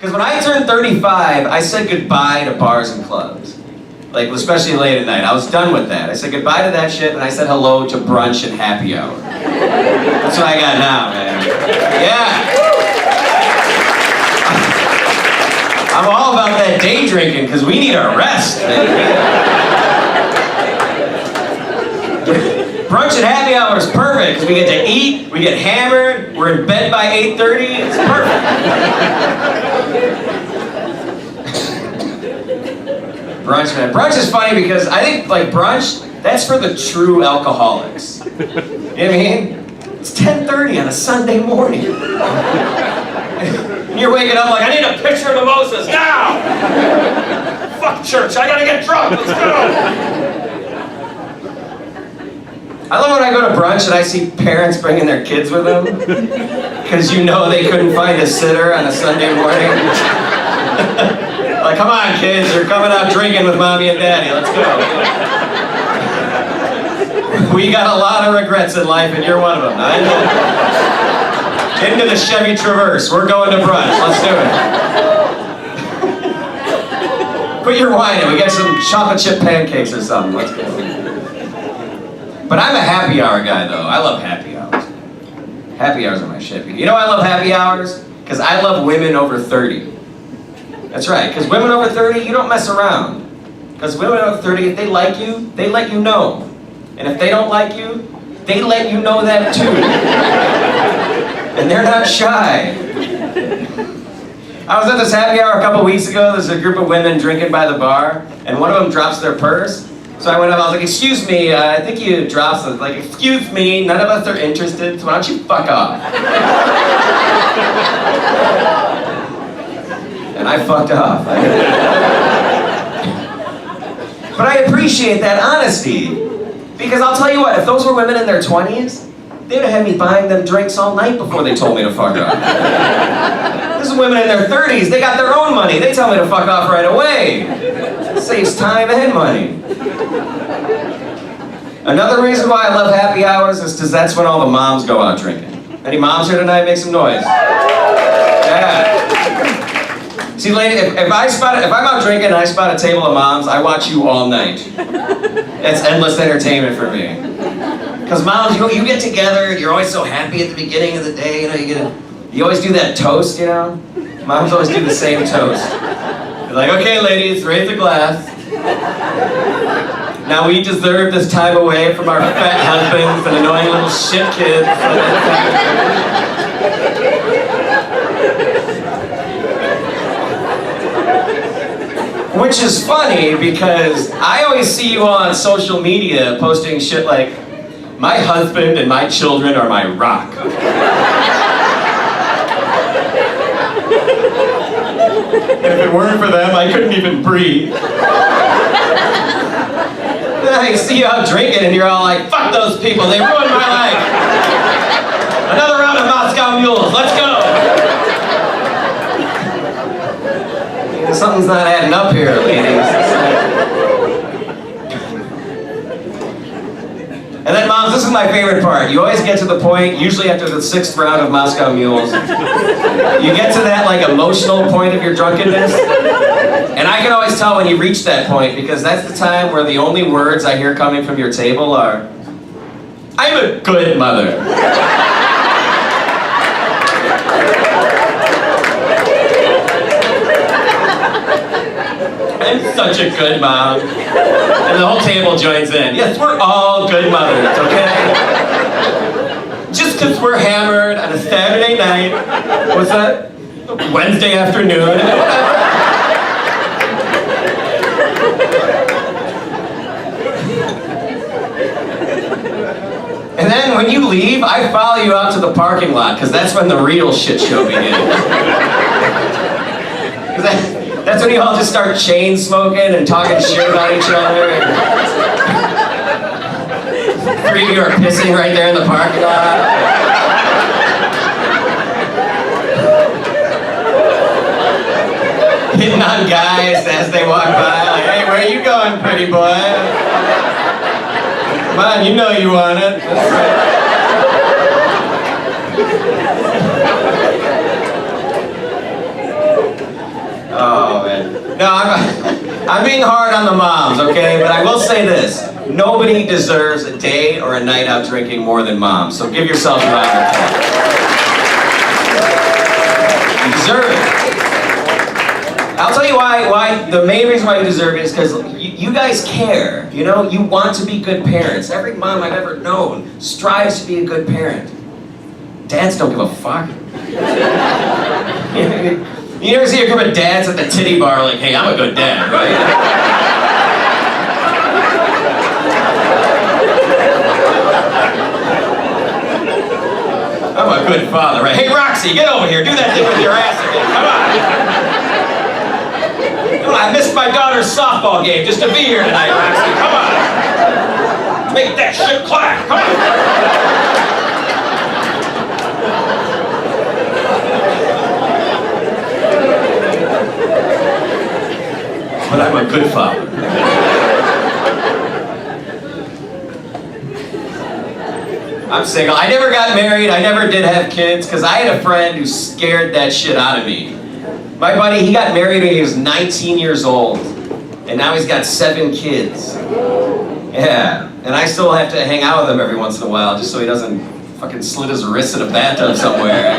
Because when I turned 35, I said goodbye to bars and clubs. Like, especially late at night. I was done with that. I said goodbye to that shit, and I said hello to brunch and happy hour. That's what I got now, man. Yeah. I'm all about that day drinking, because we need our rest, man. Brunch and happy hour is perfect, because we get to eat, we get hammered, we're in bed by 8:30, it's perfect. Brunch, man. Brunch is funny because I think, like, brunch, that's for the true alcoholics. You know what I mean? It's 10:30 on a Sunday morning. And you're waking up like, I need a pitcher of mimosas now! Fuck church, I gotta get drunk, let's go! I love when I go to brunch and I see parents bringing their kids with them. Because you know they couldn't find a sitter on a Sunday morning. Like, come on, kids, you're coming out drinking with mommy and daddy. Let's go. We got a lot of regrets in life, and you're one of them. I know. Into the Chevy Traverse. We're going to brunch. Let's do it. Put your wine in. We got some chocolate chip pancakes or something. Let's go. But I'm a happy hour guy, though. I love happy hours. Happy hours are my shit. You know why I love happy hours? Because I love women over 30. That's right, because women over 30, you don't mess around. Because women over 30, if they like you, they let you know. And if they don't like you, they let you know that too. And they're not shy. I was at this happy hour a couple weeks ago. There's a group of women drinking by the bar, and one of them drops their purse. So I went up, I was like, excuse me, I think you dropped something. Like, excuse me, none of us are interested, so why don't you fuck off? And I fucked off. But I appreciate that honesty. Because I'll tell you what, if those were women in their 20s, they'd have had me buying them drinks all night before they told me to fuck off. This is women in their 30s, they got their own money. They tell me to fuck off right away. It saves time and money. Another reason why I love happy hours is because that's when all the moms go out drinking. Any moms here tonight? Make some noise. Yeah. See, lady, if I'm out drinking and I spot a table of moms, I watch you all night. It's endless entertainment for me. Because moms, you get together, you're always so happy at the beginning of the day, you always do that toast, you know? Moms always do the same toast. You're like, okay, ladies, raise a glass. Now we deserve this time away from our fat husbands and annoying little shit kids. Which is funny because I always see you on social media posting shit like, my husband and my children are my rock. If it weren't for them, I couldn't even breathe. Then I see you out drinking and you're all like, fuck those people, they ruined my life. Another round of Moscow Mules, let's go. Something's not adding up here, ladies. And then, moms, this is my favorite part. You always get to the point, usually after the 6th round of Moscow Mules, you get to that, like, emotional point of your drunkenness. And I can always tell when you reach that point, because that's the time where the only words I hear coming from your table are, I'm a good mother. I'm such a good mom. And the whole table joins in. Yes, we're all good mothers, okay? Just because we're hammered on a Saturday night, what's that? Wednesday afternoon, And then when you leave, I follow you out to the parking lot, because that's when the real shit show begins. That's when you all just start chain smoking and talking shit about each other. And 3 of you are pissing right there in the parking lot. Hitting on guys as they walk by, like, hey, where are you going, pretty boy? Come on, you know you want it. That's right. No, I'm being hard on the moms, okay? But I will say this. Nobody deserves a day or a night out drinking more than moms. So give yourselves a round of applause. You deserve it. I'll tell you why. The main reason why you deserve it is because you guys care. You know, you want to be good parents. Every mom I've ever known strives to be a good parent. Dads don't give a fuck. You never see a group of dads at the titty bar like, hey, I'm a good dad, right? I'm a good father, right? Hey, Roxy, get over here. Do that thing with your ass again. Come on. I missed my daughter's softball game just to be here tonight, Roxy. Come on. Make that shit clap. Come on. But I'm a good father. I'm single. I never got married. I never did have kids because I had a friend who scared that shit out of me. My buddy, he got married when he was 19 years old. And now he's got 7 kids. Yeah. And I still have to hang out with him every once in a while just so he doesn't fucking slit his wrists in a bathtub somewhere.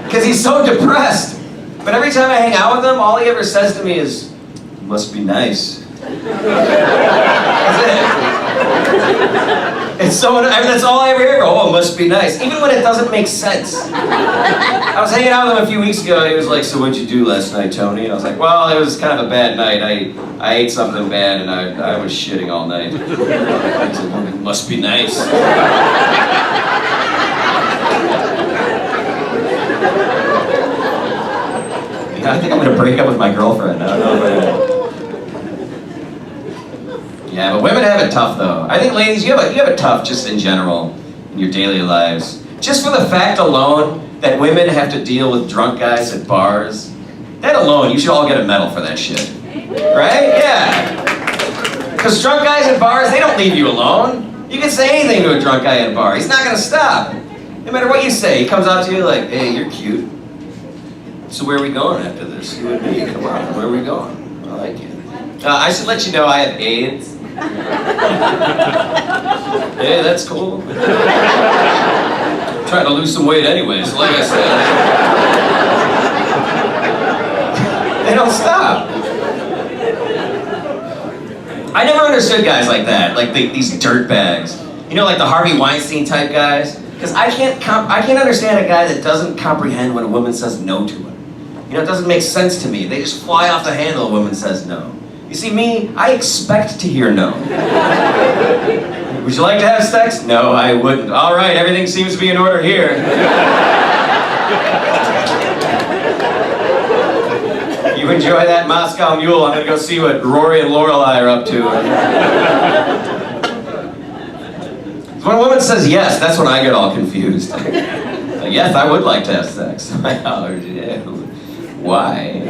Because he's so depressed. But every time I hang out with him, all he ever says to me is, must be nice. That's it. It's so, I mean, that's all I ever hear. Oh, it must be nice. Even when it doesn't make sense. I was hanging out with him a few weeks ago and he was like, so what'd you do last night, Tony? And I was like, well, it was kind of a bad night. I ate something bad and I was shitting all night. He said, well, it must be nice. I think I'm going to break up with my girlfriend. I don't know if I... Yeah, but women have it tough, though. I think, ladies, you have it tough just in general in your daily lives. Just for the fact alone that women have to deal with drunk guys at bars, that alone, you should all get a medal for that shit. Right? Yeah. Because drunk guys at bars, they don't leave you alone. You can say anything to a drunk guy at a bar. He's not going to stop. No matter what you say, he comes out to you like, hey, you're cute. So where are we going after this? You and me, come on, where are we going? I like you. I should let you know I have AIDS. Hey, that's cool. I'm trying to lose some weight anyway, so like I said. They don't stop. I never understood guys like that, like these dirtbags. You know, like the Harvey Weinstein type guys? Because I can't understand a guy that doesn't comprehend when a woman says no to him. You know, it doesn't make sense to me. They just fly off the handle when a woman says no. You see, me, I expect to hear no. Would you like to have sex? No, I wouldn't. All right, everything seems to be in order here. You enjoy that Moscow Mule. I'm going to go see what Rory and Lorelei are up to. When a woman says yes, that's when I get all confused. Like, yes, I would like to have sex. Oh, yeah. Why?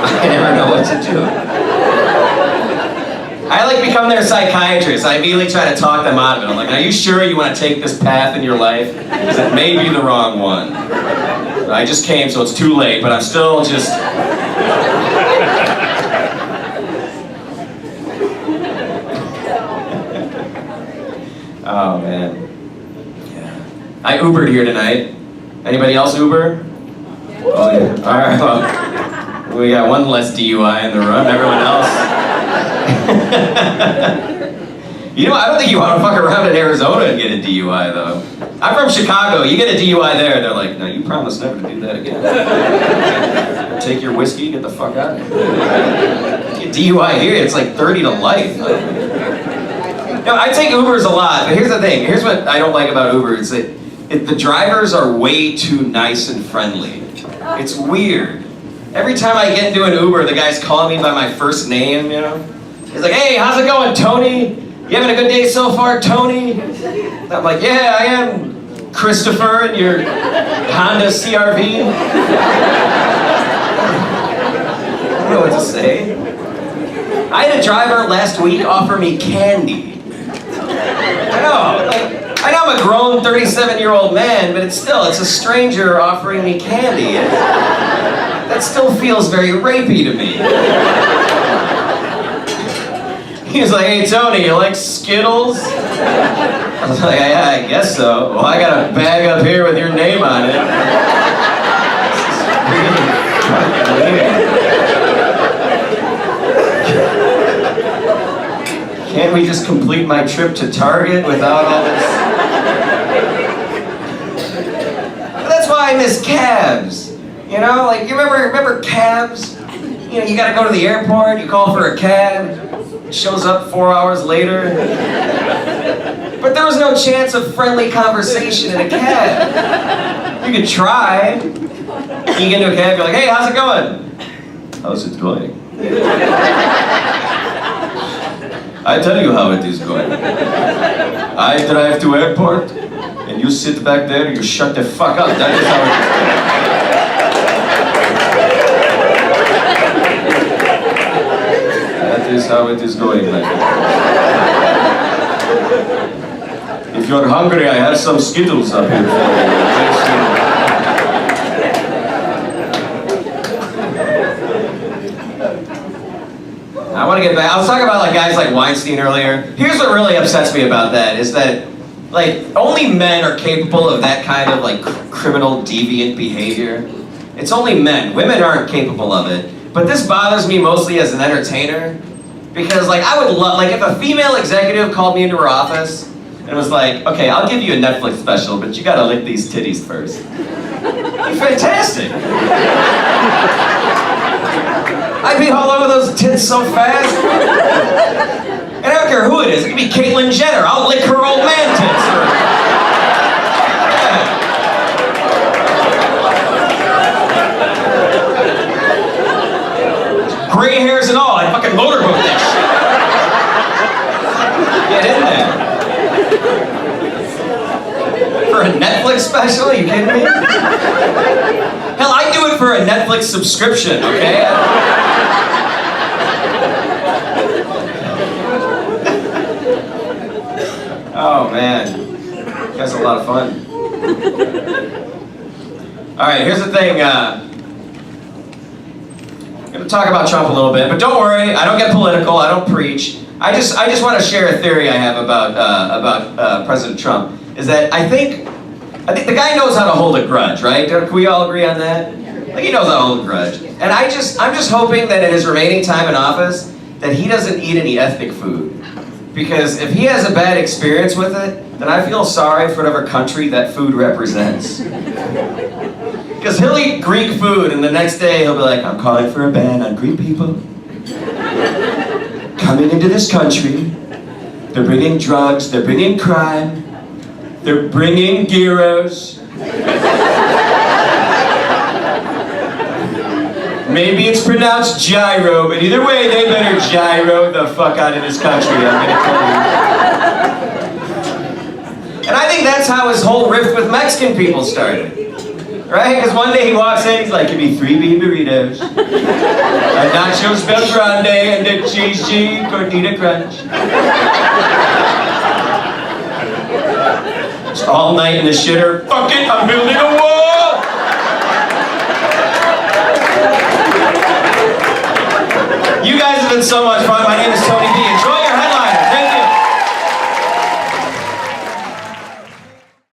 I never know what to do. I like become their psychiatrist. I immediately try to talk them out of it. I'm like, are you sure you want to take this path in your life? Because it may be the wrong one. I just came, so it's too late, but I'm still just... Oh, man. Yeah. I Ubered here tonight. Anybody else Uber? Oh, yeah. All right, well, we got one less DUI in the room. Everyone else. You know, I don't think you want to fuck around in Arizona and get a DUI, though. I'm from Chicago. You get a DUI there, they're like, no, you promise never to do that again. Take your whiskey, get the fuck out of here. Get DUI here, it's like 30 to life. No, I take Ubers a lot, but here's the thing. Here's what I don't like about Uber. It's that the drivers are way too nice and friendly. It's weird. Every time I get into an Uber, the guy's calling me by my first name, you know? He's like, hey, how's it going, Tony? You having a good day so far, Tony? I'm like, yeah, I am, Christopher, in your Honda CR-V. I don't know what to say. I had a driver last week offer me candy. I know, I know I'm a grown 37-year-old man, but it's a stranger offering me candy. That still feels very rapey to me. He was like, hey Tony, you like Skittles? I was like, yeah, I guess so. Well, I got a bag up here with your name on it. Can't we just complete my trip to Target without all this? But that's why I miss cabs. You know, like, you remember cabs? You know, you gotta go to the airport, you call for a cab, it shows up 4 hours later. But there was no chance of friendly conversation in a cab. You could try. You get into a cab, you're like, hey, how's it going? How's it going? I tell you how it is going. I drive to airport, and you sit back there, you shut the fuck up. That is how it is. That is how it is going, man. If you're hungry, I have some Skittles up here for you. I want to get back. I was talking about like guys like Weinstein earlier. Here's what really upsets me about that is that like only men are capable of that kind of like criminal deviant behavior. It's only men. Women aren't capable of it. But this bothers me mostly as an entertainer because like I would love like if a female executive called me into her office and was like, okay, I'll give you a Netflix special, but you gotta lick these titties first. Fantastic. I'd be all over those tits so fast. And I don't care who it is. It could be Caitlyn Jenner. I'll lick her old man tits. Yeah. Gray hairs and all. I'd fucking motorboat that shit. Get in there. For a Netflix special? Are you kidding me? Hell, I'd do it for a Netflix subscription, okay? Oh man, you guys are a lot of fun. All right, here's the thing. I'm gonna talk about Trump a little bit, but don't worry, I don't get political. I don't preach. I just want to share a theory I have about President Trump. Is that I think the guy knows how to hold a grudge, right? Can we all agree on that? Like he knows how to hold a grudge. And I'm just hoping that in his remaining time in office, that he doesn't eat any ethnic food. Because if he has a bad experience with it, then I feel sorry for whatever country that food represents. Because he'll eat Greek food and the next day he'll be like, I'm calling for a ban on Greek people. Coming into this country, they're bringing drugs, they're bringing crime, they're bringing gyros. Maybe it's pronounced gyro, but either way, they better gyro the fuck out of this country, I'm gonna tell you. And I think that's how his whole rift with Mexican people started. Right? Because one day he walks in, he's like, give me 3 bean burritos, a nachos Bel Grande, and a cheesy gordita crunch. Just all night in the shitter, fuck it, I'm building a wall! You guys have been so much fun. My name is Tony.